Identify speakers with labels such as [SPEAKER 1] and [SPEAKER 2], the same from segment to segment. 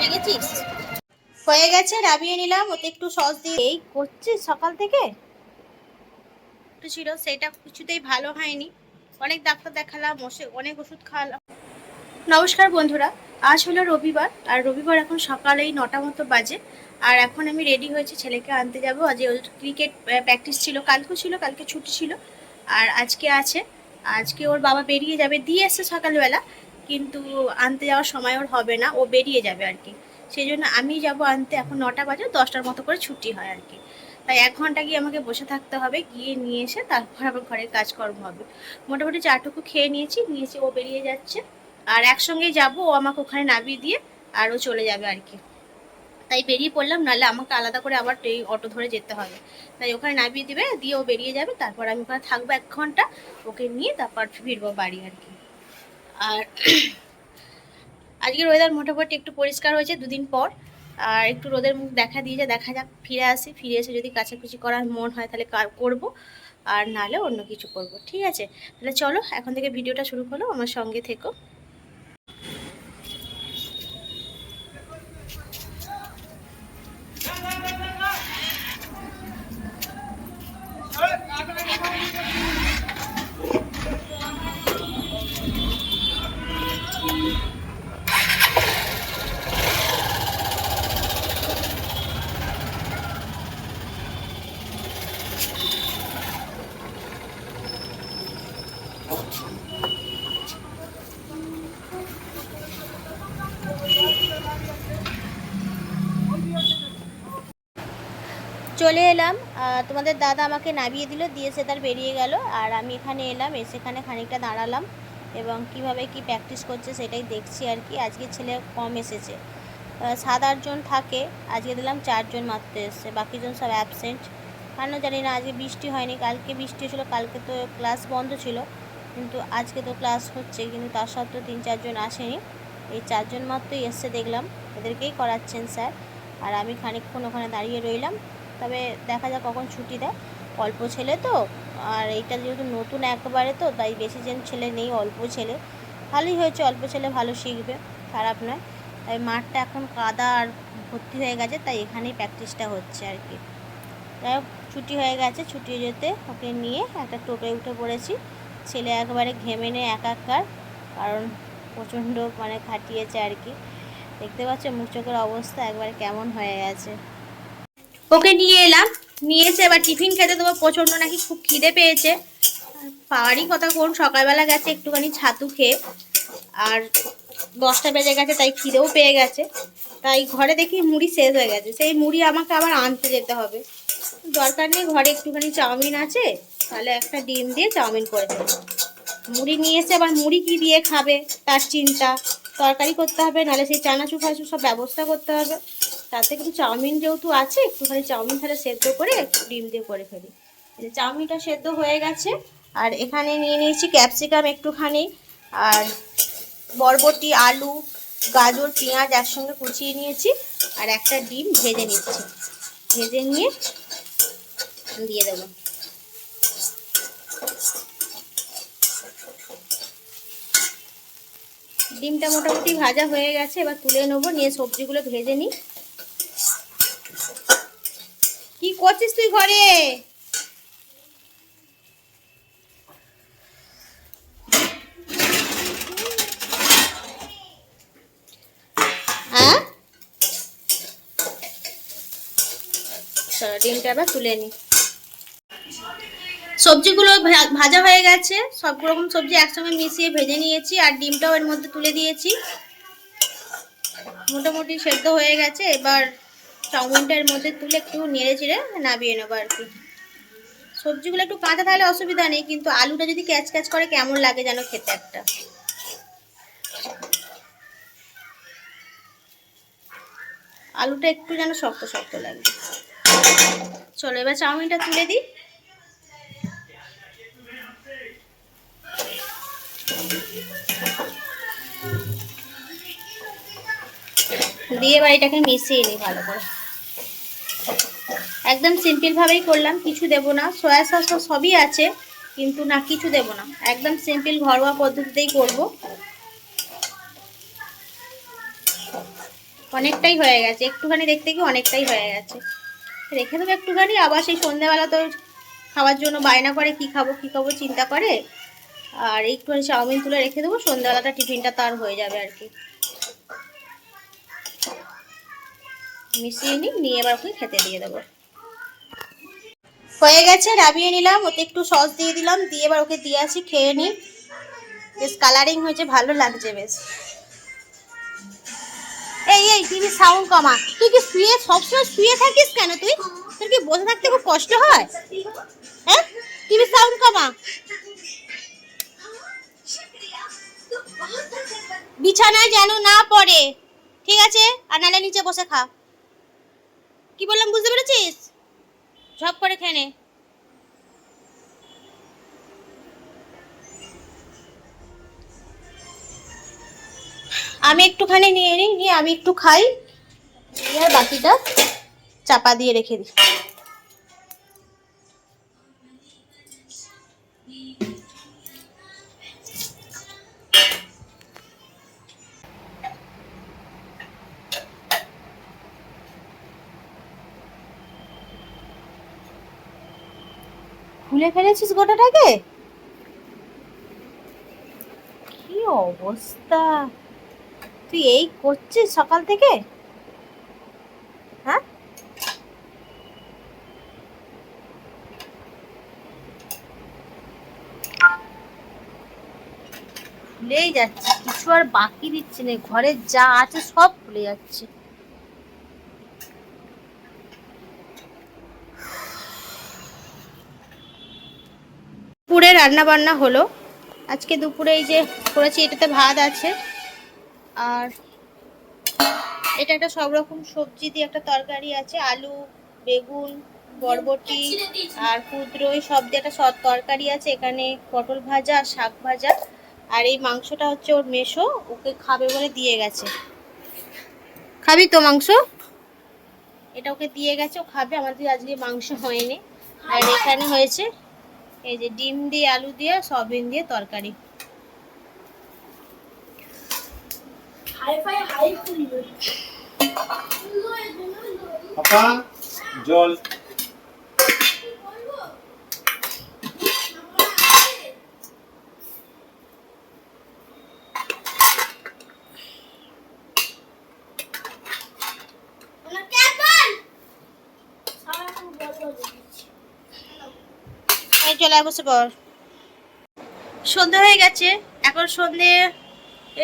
[SPEAKER 1] দেখেছিস হয়ে গেছে, নামিয়ে নিলাম। ওতে একটু সস দিয়ে এই করছি সকাল থেকে একটু ছিল, সেটা কিছুতেই ভালো হয়নি। অনেক ডাক্তার দেখালাম, অনেক ওষুধ খাওয়ালাম। নমস্কার বন্ধুরা, আজ হলো রবিবার, আর রবিবার এখন সকালেই 9টা মতো বাজে। আর এখন আমি রেডি হয়েছি, ছেলেকে আনতে যাব। আজ ওর ক্রিকেট প্র্যাকটিস ছিল, কালকে ছিল, কালকে ছুটি ছিল আর আজকে আছে। আজকে ওর বাবা বেরিয়ে যাবে, দিয়ে এসছে সকালবেলা, কিন্তু আনতে যাওয়ার সময় ওর হবে না, ও বেরিয়ে যাবে আর কি। সেই জন্য আমি যাব আনতে। এখন 9টা বাজে, 10টার মতো করে ছুটি হয় আর কি। তাই 1 ঘন্টা গিয়ে আমাকে বসে থাকতে হবে, গিয়ে নিয়ে এসে তারপর আবার ঘরের কাজকর্ম হবে। মোটামুটি চাটুকু খেয়ে নিয়েছি, ও বেরিয়ে যাচ্ছে। আর একসঙ্গেই যাবো, ও আমাকে ওখানে নামিয়ে দিয়ে আর ও চলে যাবে আর কি। তাই বেরিয়ে পড়লাম, নাহলে আমাকে আলাদা করে আবার এই অটো ধরে যেতে হবে। তাই ওখানে নামিয়ে দিবে, দিয়ে ও বেরিয়ে যাবে, তারপর আমি ওখানে থাকবো 1 ঘন্টা, ওকে নিয়ে তারপর ফিরবো বাড়ি আর কি। আর আজকের ওয়েদার মোটামুটি একটু পরিষ্কার হয়েছে 2 দিন পর। আর একটু রোদের মুখ দেখা দিয়েছে, দেখা যাক। ফিরে এসে যদি কাছাকুচি করার মন হয় তাহলে করবো, আর নাহলে অন্য কিছু করব। ঠিক আছে, তাহলে চলো এখন থেকে ভিডিওটা শুরু করো, আমার সঙ্গে থেকো। চলে এলাম, তোমাদের দাদা আমাকে নামিয়ে দিল, দিয়ে সে তার বেরিয়ে গেল। আর আমি এখানে এলাম, এসে এখানে খানিকটা দাঁড়ালাম এবং কিভাবে কি প্র্যাকটিস করছে সেটাই দেখছি আর কি। আজকে ছেলে কম এসেছে, 7-8 জন থাকে, আজকে দিলাম 4 জন মাত্র এসছে, বাকিজন সব অ্যাবসেন্ট। কেন জানি না, আজকে বৃষ্টি হয়নি, কালকে বৃষ্টি হয়েছিল, কালকে তো ক্লাস বন্ধ ছিল, কিন্তু আজকে তো ক্লাস হচ্ছে, কিন্তু তার সত্ত্বেও 3-4 জন আসেনি। এই 4 জন মাত্রই এসছে দেখলাম, এদেরকেই করাচ্ছেন স্যার। আর আমি খানিকক্ষণ ওখানে দাঁড়িয়ে রইলাম, তবে দেখা যাক কখন ছুটি দেয়। অল্প ছেলে তো, আর এইটা যেহেতু নতুন একবারে, তো তাই বেশি জন ছেলে নেই, অল্প ছেলে। ভালোই হয়েছে, অল্প ছেলে ভালো শিখবে, খারাপ নয়। তাই মাঠটা এখন কাদা আর ভর্তি হয়ে গেছে, তাই এখানেই প্র্যাকটিসটা হচ্ছে আর কি। যাই হোক, ছুটি হয়ে গেছে, ছুটি যেতে ওকে নিয়ে একটা টোটোয় উঠে পড়েছি। ছেলে একবারে ঘেমে নেয় একাকার, কারণ প্রচণ্ড মানে খাটিয়েছে আর কি। দেখতে পাচ্ছ মুখ চোখের অবস্থা একবারে কেমন হয়ে গেছে। ওকে নিয়ে এলাম, নিয়ে এসে এবার টিফিন খেতে দেবো। প্রচণ্ড নাকি খুব খিদে পেয়েছে, পাওয়ারই কথা কোন, সকালবেলা গেছে একটুখানি ছাতু খেয়ে, আর 10টা বেজে গেছে, তাই খিদেও পেয়ে গেছে। তাই ঘরে দেখি মুড়ি শেষ হয়ে গেছে, সেই মুড়ি আমাকে আবার আনতে যেতে হবে। দরকার নেই, ঘরে একটুখানি চাউমিন আছে, তাহলে একটা ডিম দিয়ে চাউমিন করে দেবো। মুড়ি নিয়ে এসে আবার মুড়ি কি দিয়ে খাবে তার চিন্তা, তরকারি করতে হবে, নাহলে সেই চানাচুর ফানাচুর সব ব্যবস্থা করতে হবে। তার থেকে একটু চাউমিন যেহেতু আছে, একটুখানি চাউমিন তাহলে সেদ্ধ করে একটু ডিম দিয়ে করে ফেলি। চাউমিনটা সেদ্ধ হয়ে গেছে। আর এখানে নিয়ে নিয়েছি ক্যাপসিকাম একটুখানি, আর বরবটি, আলু, গাজর, পেঁয়াজ একসঙ্গে কুচিয়ে নিয়েছি, আর একটা ডিম ভেজে নিচ্ছি। ভেজে নিয়ে দিয়ে দেবো। ডিমটা মোটামুটি ভাজা হয়ে গেছে, এবার তুলে নেবো, নিয়ে সবজিগুলো ভেজে নিই। কি করছিস তুই ঘরে? হ্যাঁ, চলো ডিমটা এবার তুলে নিই। সবজিগুলো ভাজা হয়ে গেছে, সব রকম সবজি একসঙ্গে মিশিয়ে ভেজে নিয়েছি, আর ডিমটাও এর মধ্যে তুলে দিয়েছি। মোটামুটি সেদ্ধ হয়ে গেছে, এবার চাউমিনটা এর মধ্যে তুলে একটু নেড়ে চেড়ে নামিয়ে নেবো আর কি। সবজিগুলো একটু কাঁচা থাকলে অসুবিধা নেই, কিন্তু আলুটা যদি ক্যাচ ক্যাচ করে কেমন লাগে যেন খেতে একটা। আলুটা একটু যেন শক্ত শক্ত লাগে। চলো এবার চাউমিনটা তুলে দিই। দিয়ে এবার এটাকে মিশিয়ে নিই ভালো করে। একদম সিম্পল ভাবেই করলাম, কিছু দেব না, সয়া সস সবই আছে, কিন্তু না কিছু দেব না, একদম সিম্পল ঘরোয়া পদ্ধতিতেই করব। অনেকটাই হয়ে গেছে, একটুখানি দেখতে গিয়ে অনেকটাই হয়ে গেছে। রেখে দেবো একটুখানি, আবার সেই সন্ধ্যেবেলা তো খাওয়ার জন্য বায়না করে কি খাবো চিন্তা করে। আর একটুখানি চাউমিন তুলে রেখে দেবো, সন্ধ্যাবেলাটা টিফিনটা তার হয়ে যাবে আর কি। মিশিয়ে নিয়ে এবার ওকে খেতে দিয়ে দেবো। হয়ে গেছে, নামিয়ে নিলাম, ওতে একটু সস দিয়ে দিলাম, দিয়ে এবার ওকে দিয়ে আসি, খেয়ে নিই। বেশ কালারিং হয়েছে, ভালো লাগছে বেশ। এই টিভি সাউন্ড কমা। তুই কি সবসময় শুয়ে থাকিস কেন? তোর কি বসে থাকতে খুব কষ্ট হয়? হ্যাঁ, টিভি সাউন্ড কমা। বিছানায় যেন না পড়ে, ঠিক আছে? আর নালে নিচে বসে খা। কি বললাম বুঝতে পেরেছিস? ঝপ করে খেয়ে নে। আমি একটুখানি নিয়ে নিয়ে আমি একটু খাই, আর বাকিটা চাপা দিয়ে রেখে দিই। খুলে ফেলেছিস গোটাটাকে? কি অবস্থা! তুই এই করছিস সকাল থেকে? হ্যাঁ, খুলেই যাচ্ছে, কিছু আর বাকি দিচ্ছে না, ঘরে যা আছে সব খুলে যাচ্ছে। দুপুরে রান্না বান্না হলো। আজকে দুপুরে এই যে করেছি, এটাতে ভাত আছে, আর এটা একটা সব রকম সবজি দিয়ে একটা তরকারি আছে, আলু, বেগুন, বরবটি আর কুঁদরোই সব দিয়ে একটা তরকারি আছে। এখানে পটল ভাজা আর শাক ভাজা। আর এই মাংসটা হচ্ছে ওর মেশো ওকে খাবে বলে দিয়ে গেছে। খাবি তো মাংস? এটা ওকে দিয়ে গেছে, ও খাবে। আমাদের আজকে মাংস হয়নি। আর এখানে হয়েছে এই যে ডিম দিয়ে, আলু দিয়ে, সয়াবিন দিয়ে তরকারি।
[SPEAKER 2] পাপা জল।
[SPEAKER 1] চলে বসে পর। সন্ধ্যা হয়ে গেছে, এখন সন্ধে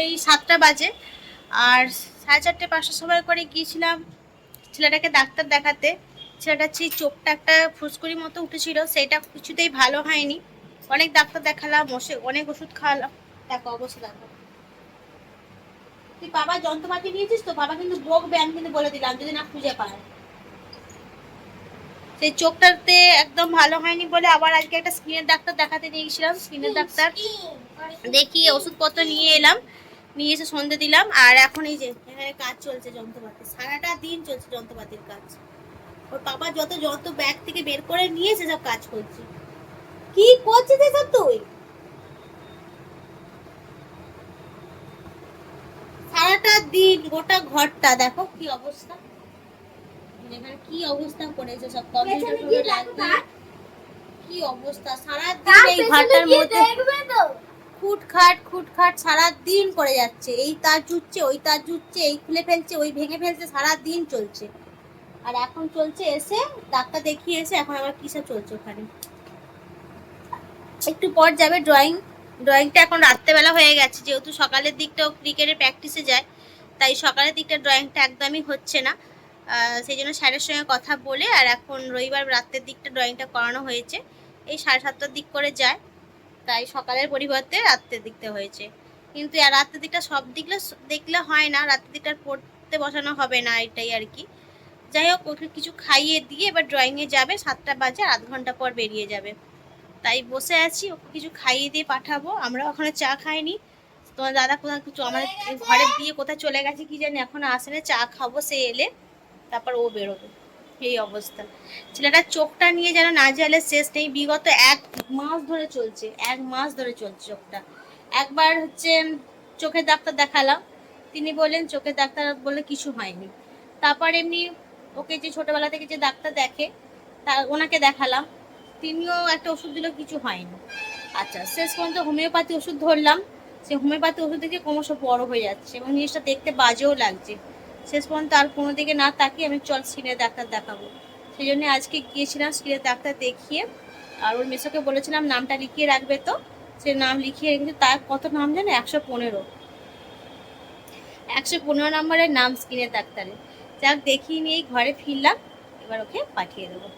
[SPEAKER 1] এই 7টা বাজে। আর 4:30-5টার সময় করে গিয়েছিলাম ছেলেটাকে ডাক্তার দেখাতে। ছেলেটার সেই চোখটা একটা ফুসকুড়ির মতো উঠেছিল, সেটা কিছুতেই ভালো হয়নি। অনেক ডাক্তার দেখালাম, অনেক ওষুধ খাওয়ালাম। দেখো অবস্থা দেখো। তুই বাবা যন্ত্রপাতি নিয়েছিস তো? বাবা কিন্তু বকবে, আমি কিন্তু বলে দিলাম, যদি না খুঁজে পায়। সেই চোখটাতে একদম ভালো হয়নি বলে আবার আজকে একটা স্কিনের ডাক্তার দেখাতে নিয়ে গেছিলাম। স্কিনের ডাক্তার দেখিয়ে ওষুধপত্র নিয়ে এলাম, নিয়ে এসে সন্ধে দিলাম। আর এখন এই যে এখানে কাজ চলছে, যন্ত্রপাতি সারাটা দিন চলছে যন্ত্রপাতির কাজ। ওর বাবা যত ব্যাগ থেকে বের করে নিয়ে এসে সব কাজ করছে। কি করছিস এসব তুই? সারাটা দিন গোটা ঘরটা দেখো কি অবস্থা, এখানে কি অবস্থা করেছে সব কম্পিউটার লাগবে। কি অবস্থা সারাদিন এই ঘরটার মধ্যে খুটখাট সারাদিন করে যাচ্ছে। এই তার জুটছে, ওই তার জুটছে, এই খুলে ফেলছে, ওই ভেঙে ফেলছে, সারাদিন চলছে। আর এখন চলছে এসে ডাক্তার দেখিয়ে এসে এখন আবার কিসব চলছে ওখানে। একটু পর যাবে ড্রয়িংটা এখন রাত্রেবেলা হয়ে গেছে, যেহেতু সকালের দিকটাও ক্রিকেটের প্র্যাকটিসে যায়, তাই সকালের দিকটা ড্রয়িংটা একদমই হচ্ছে না। সেই জন্য স্যারের সঙ্গে কথা বলে আর এখন রবিবার রাত্রের দিকটা ড্রয়িংটা করানো হয়েছে। এই 7:30টার দিক করে যায়, তাই সকালের পরিবর্তে রাত্রের দিকটা হয়েছে। কিন্তু রাত্রের দিকটা সব দেখলে হয় না, রাত্রের দিকটা পড়তে বসানো হবে না, এটাই আর কি। যাই হোক, ওকে কিছু খাইয়ে দিয়ে এবার ড্রয়িংয়ে যাবে। 7টা বাজে, আর আধ ঘন্টা পর বেরিয়ে যাবে। তাই বসে আছি, ওকে কিছু খাইয়ে দিয়ে পাঠাবো। আমরা ওখানে চা খাইনি। তোমার দাদা কোথায় আমার ঘরে দিয়ে কোথায় চলে গেছে কি জানি, এখন আসে না। চা খাবো, সে এলে তারপর ও বেরোবে। এই অবস্থা। ছেলেটার চোখটা নিয়ে যেন নাজেহালের শেষ নেই। বিগত 1 মাস ধরে চলছে, 1 মাস ধরে চলছে চোখটা। একবার হচ্ছে চোখের ডাক্তার দেখালাম, তিনি বললেন চোখের ডাক্তার বলে কিছু হয়নি। তারপর এমনি ওকে যে ছোটোবেলা থেকে যে ডাক্তার দেখে ওনাকে দেখালাম, তিনিও একটা ওষুধ দিল, কিছু হয়নি। আচ্ছা, শেষ পর্যন্ত হোমিওপ্যাথি ওষুধ ধরলাম। সে হোমিওপ্যাথি ওষুধ থেকে ক্রমশ বড় হয়ে যাচ্ছে এবং জিনিসটা দেখতে বাজেও লাগছে। শেষ পর্যন্ত আর কোনো দিকে না তাকিয়ে আমি চল স্কিনের ডাক্তার দেখাবো, সেই জন্য আজকে গিয়েছিলাম স্কিনের ডাক্তার দেখিয়ে। আর ওর মেসোকে বলেছিলাম নামটা লিখিয়ে রাখবে, তো সে নাম লিখিয়ে রেখেছে। তার কত নাম জানে? 115 নম্বরের নাম স্কিনের ডাক্তারে। যাক, দেখিয়ে নিয়েই ঘরে ফিরলাম, এবার ওকে পাঠিয়ে দেবো।